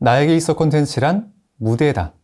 나에게 있어 콘텐츠란 무대다.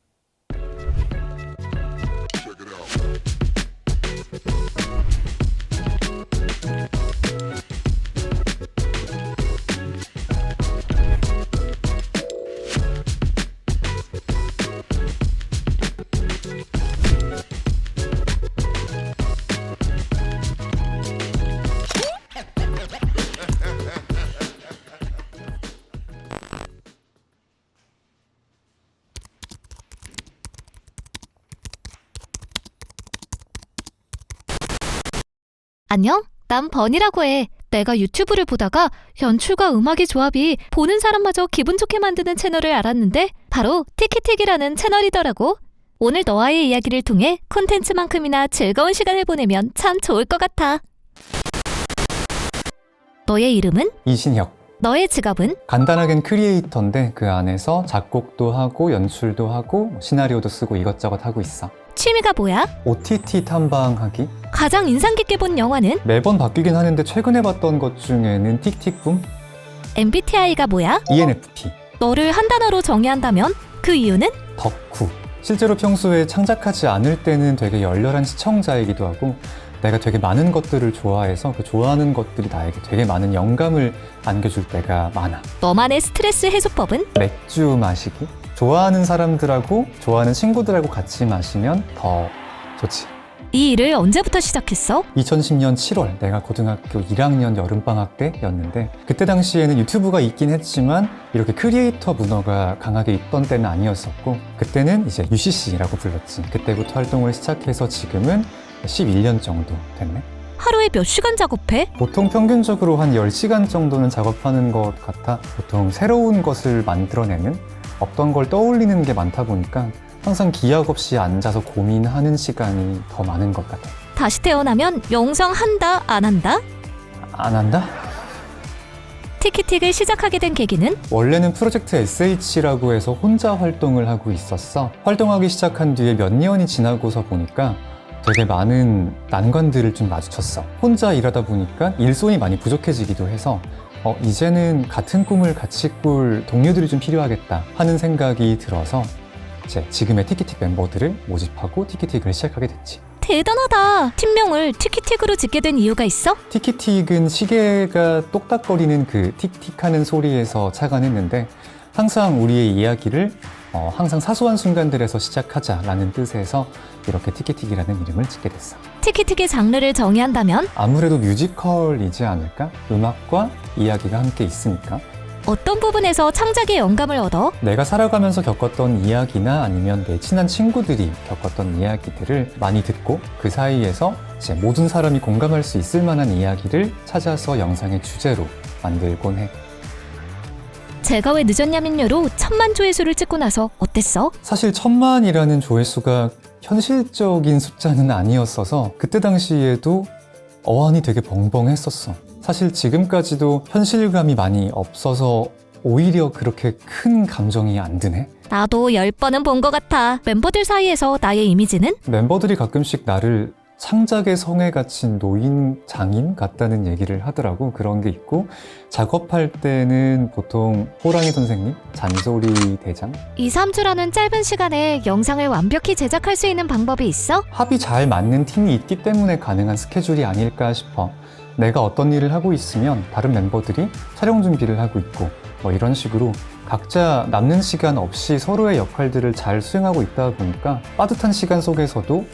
안녕? 난 버니라고 해. 내가 유튜브를 보다가 연출과 음악의 조합이 보는 사람마저 기분 좋게 만드는 채널을 알았는데 바로 티키티키라는 채널이더라고. 오늘 너와의 이야기를 통해 콘텐츠만큼이나 즐거운 시간을 보내면 참 좋을 것 같아. 너의 이름은? 이신혁. 너의 직업은? 간단하겐 크리에이터인데 그 안에서 작곡도 하고 연출도 하고 시나리오도 쓰고 이것저것 하고 있어. 취미가 뭐야? OTT 탐방하기? 가장 인상 깊게 본 영화는? 매번 바뀌긴 하는데 최근에 봤던 것 중에는 틱틱붐? MBTI가 뭐야? ENFP. 너를 한 단어로 정의한다면? 그 이유는? 덕후. 실제로 평소에 창작하지 않을 때는 되게 열렬한 시청자이기도 하고 내가 되게 많은 것들을 좋아해서 그 좋아하는 것들이 나에게 되게 많은 영감을 안겨줄 때가 많아. 너만의 스트레스 해소법은? 맥주 마시기? 좋아하는 사람들하고 좋아하는 친구들하고 같이 마시면 더 좋지. 이 일을 언제부터 시작했어? 2010년 7월 내가 고등학교 1학년 여름방학 때였는데 그때 당시에는 유튜브가 있긴 했지만 이렇게 크리에이터 문화가 강하게 있던 때는 아니었었고 그때는 이제 UCC라고 불렀지. 그때부터 활동을 시작해서 지금은 11년 정도 됐네. 하루에 몇 시간 작업해? 보통 평균적으로 한 10시간 정도는 작업하는 것 같아. 보통 새로운 것을 만들어내는 없던 걸 떠올리는 게 많다 보니까 항상 기약 없이 앉아서 고민하는 시간이 더 많은 것 같아. 다시 태어나면 영상 한다, 안 한다? 안 한다? 티키틱을 시작하게 된 계기는? 원래는 프로젝트 SH라고 해서 혼자 활동을 하고 있었어. 활동하기 시작한 뒤에 몇 년이 지나고서 보니까 되게 많은 난관들을 좀 마주쳤어. 혼자 일하다 보니까 일손이 많이 부족해지기도 해서 이제는 같은 꿈을 같이 꿀 동료들이 좀 필요하겠다 하는 생각이 들어서 이제 지금의 티키틱 멤버들을 모집하고 티키틱을 시작하게 됐지. 대단하다. 팀명을 티키틱으로 짓게 된 이유가 있어? 티키틱은 시계가 똑딱거리는 그 틱틱하는 소리에서 착안했는데 항상 우리의 이야기를 항상 사소한 순간들에서 시작하자라는 뜻에서 이렇게 티키틱이라는 이름을 짓게 됐어. 티키틱의 장르를 정의한다면? 아무래도 뮤지컬이지 않을까? 음악과 이야기가 함께 있으니까. 어떤 부분에서 창작의 영감을 얻어? 내가 살아가면서 겪었던 이야기나 아니면 내 친한 친구들이 겪었던 이야기들을 많이 듣고 그 사이에서 이제 모든 사람이 공감할 수 있을 만한 이야기를 찾아서 영상의 주제로 만들곤 해. 제가 왜 늦었냐면요로 1000만 조회수를 찍고 나서 어땠어? 사실 1000만이라는 조회수가 현실적인 숫자는 아니었어서 그때 당시에도 어안이 되게 벙벙했었어. 사실 지금까지도 현실감이 많이 없어서 오히려 그렇게 큰 감정이 안 드네. 나도 10번은 본 것 같아. 멤버들 사이에서 나의 이미지는? 멤버들이 가끔씩 나를 창작의 성에 갇힌 노인 장인 같다는 얘기를 하더라고. 그런 게 있고 작업할 때는 보통 호랑이 선생님, 잔소리 대장 2, 3주라는 짧은 시간에 영상을 완벽히 제작할 수 있는 방법이 있어? 합이 잘 맞는 팀이 있기 때문에 가능한 스케줄이 아닐까 싶어. 내가 어떤 일을 하고 있으면 다른 멤버들이 촬영 준비를 하고 있고 이런 식으로 각자 남는 시간 없이 서로의 역할들을 잘 수행하고 있다 보니까 빠듯한 시간 속에서도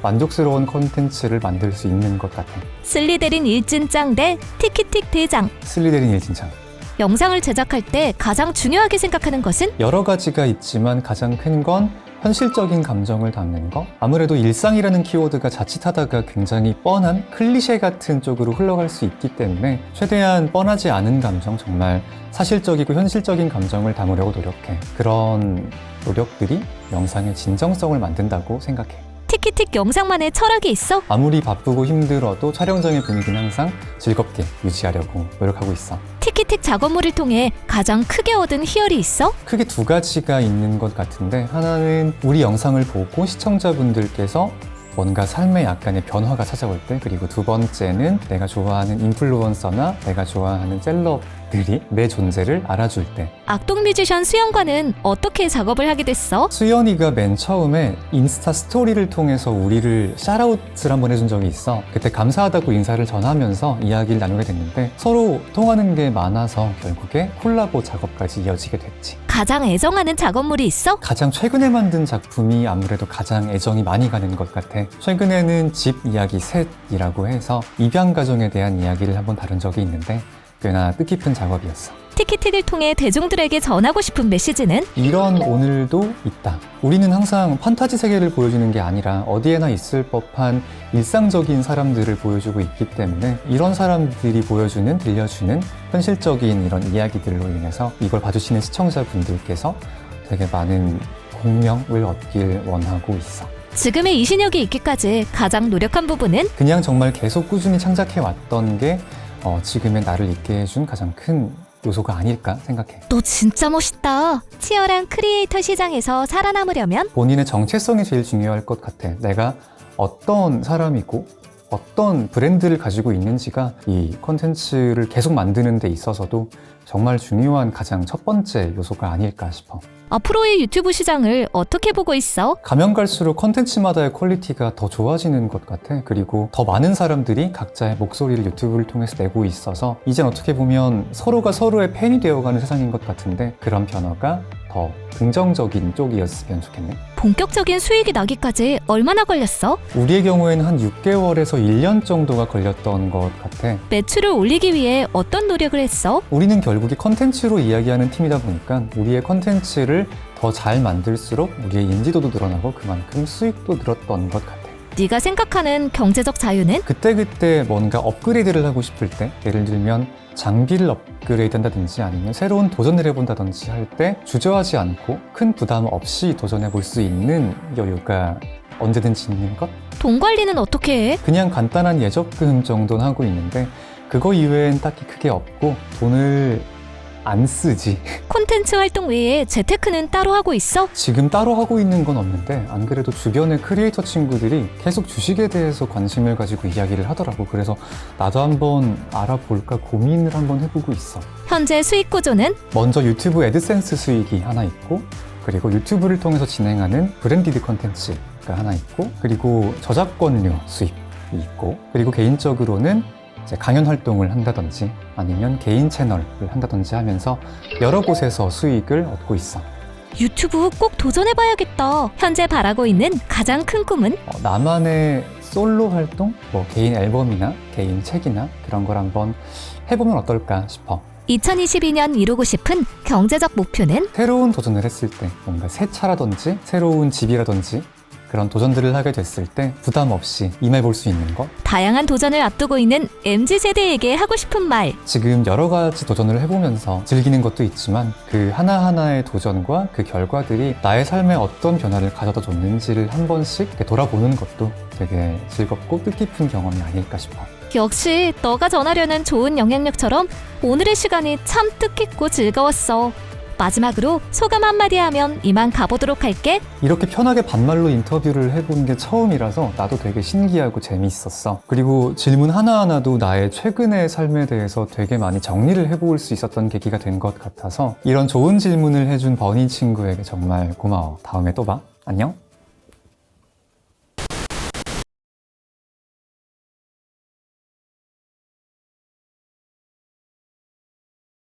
만족스러운 콘텐츠를 만들 수 있는 것 같아. 슬리데린 일진짱 대 티키틱 대장. 슬리데린 일진창. 영상을 제작할 때 가장 중요하게 생각하는 것은? 여러 가지가 있지만 가장 큰 건 현실적인 감정을 담는 거. 아무래도 일상이라는 키워드가 자칫하다가 굉장히 뻔한 클리셰 같은 쪽으로 흘러갈 수 있기 때문에 최대한 뻔하지 않은 감정, 정말 사실적이고 현실적인 감정을 담으려고 노력해. 그런 노력들이 영상의 진정성을 만든다고 생각해. 티키틱 영상만의 철학이 있어? 아무리 바쁘고 힘들어도 촬영장의 분위기는 항상 즐겁게 유지하려고 노력하고 있어. 티키틱 작업물을 통해 가장 크게 얻은 희열이 있어? 크게 두 가지가 있는 것 같은데 하나는 우리 영상을 보고 시청자분들께서 뭔가 삶에 약간의 변화가 찾아올 때, 그리고 두 번째는 내가 좋아하는 인플루언서나 내가 좋아하는 셀럽 사람들이 내 존재를 알아줄 때. 악동 뮤지션 수연과는 어떻게 작업을 하게 됐어? 수연이가 맨 처음에 인스타 스토리를 통해서 우리를 샤라웃을 한번 해준 적이 있어. 그때 감사하다고 인사를 전하면서 이야기를 나누게 됐는데 서로 통하는 게 많아서 결국에 콜라보 작업까지 이어지게 됐지. 가장 애정하는 작업물이 있어? 가장 최근에 만든 작품이 아무래도 가장 애정이 많이 가는 것 같아. 최근에는 집 이야기 셋이라고 해서 입양 가정에 대한 이야기를 한번 다룬 적이 있는데 꽤나 뜻깊은 작업이었어. 티키틱을 통해 대중들에게 전하고 싶은 메시지는? 이런 오늘도 있다. 우리는 항상 판타지 세계를 보여주는 게 아니라 어디에나 있을 법한 일상적인 사람들을 보여주고 있기 때문에 이런 사람들이 보여주는, 들려주는 현실적인 이런 이야기들로 인해서 이걸 봐주시는 시청자분들께서 되게 많은 공명을 얻길 원하고 있어. 지금의 이신혁이 있기까지 가장 노력한 부분은? 그냥 정말 계속 꾸준히 창작해왔던 게 지금의 나를 있게 해준 가장 큰 요소가 아닐까 생각해. 너 진짜 멋있다. 치열한 크리에이터 시장에서 살아남으려면? 본인의 정체성이 제일 중요할 것 같아. 내가 어떤 사람이고 어떤 브랜드를 가지고 있는지가 이 콘텐츠를 계속 만드는 데 있어서도 정말 중요한 가장 첫 번째 요소가 아닐까 싶어. 앞으로의 유튜브 시장을 어떻게 보고 있어? 가면 갈수록 콘텐츠마다의 퀄리티가 더 좋아지는 것 같아. 그리고 더 많은 사람들이 각자의 목소리를 유튜브를 통해서 내고 있어서 이젠 어떻게 보면 서로가 서로의 팬이 되어가는 세상인 것 같은데 그런 변화가 더 긍정적인 쪽이었으면 좋겠네. 본격적인 수익이 나기까지 얼마나 걸렸어? 우리의 경우에는 한 6개월에서 1년 정도가 걸렸던 것 같아. 매출을 올리기 위해 어떤 노력을 했어? 우리는 결국에 컨텐츠로 이야기하는 팀이다 보니까 우리의 컨텐츠를 더 잘 만들수록 우리의 인지도도 늘어나고 그만큼 수익도 늘었던 것 같아. 네가 생각하는 경제적 자유는? 그때그때 뭔가 업그레이드를 하고 싶을 때, 예를 들면 장비를 업그레이드 한다든지 아니면 새로운 도전을 해본다든지 할 때 주저하지 않고 큰 부담 없이 도전해 볼 수 있는 여유가 언제든지 있는 것? 돈 관리는 어떻게 해? 그냥 간단한 예적금 정도는 하고 있는데 그거 이외엔 딱히 크게 없고 돈을 안 쓰지. 콘텐츠 활동 외에 재테크는 따로 하고 있어? 지금 따로 하고 있는 건 없는데 안 그래도 주변의 크리에이터 친구들이 계속 주식에 대해서 관심을 가지고 이야기를 하더라고. 그래서 나도 한번 알아볼까 고민을 한번 해보고 있어. 현재 수익 구조는? 먼저 유튜브 애드센스 수익이 하나 있고 그리고 유튜브를 통해서 진행하는 브랜디드 컨텐츠가 하나 있고 그리고 저작권료 수입이 있고 그리고 개인적으로는 이제 강연 활동을 한다든지 아니면 개인 채널을 한다든지 하면서 여러 곳에서 수익을 얻고 있어. 유튜브 꼭 도전해봐야겠다. 현재 바라고 있는 가장 큰 꿈은? 나만의 솔로 활동? 뭐 개인 앨범이나 개인 책이나 그런 걸 한번 해보면 어떨까 싶어. 2022년 이루고 싶은 경제적 목표는? 새로운 도전을 했을 때 뭔가 새 차라든지 새로운 집이라든지 그런 도전들을 하게 됐을 때 부담 없이 임해볼 수 있는 것. 다양한 도전을 앞두고 있는 MZ세대에게 하고 싶은 말. 지금 여러 가지 도전을 해보면서 즐기는 것도 있지만 그 하나하나의 도전과 그 결과들이 나의 삶에 어떤 변화를 가져다 줬는지를 한 번씩 이렇게 돌아보는 것도 되게 즐겁고 뜻깊은 경험이 아닐까 싶어. 역시 너가 전하려는 좋은 영향력처럼 오늘의 시간이 참 뜻깊고 즐거웠어. 마지막으로 소감 한마디 하면 이만 가보도록 할게. 이렇게 편하게 반말로 인터뷰를 해본 게 처음이라서 나도 되게 신기하고 재미있었어. 그리고 질문 하나하나도 나의 최근의 삶에 대해서 되게 많이 정리를 해볼 수 있었던 계기가 된 것 같아서 이런 좋은 질문을 해준 버니 친구에게 정말 고마워. 다음에 또 봐. 안녕.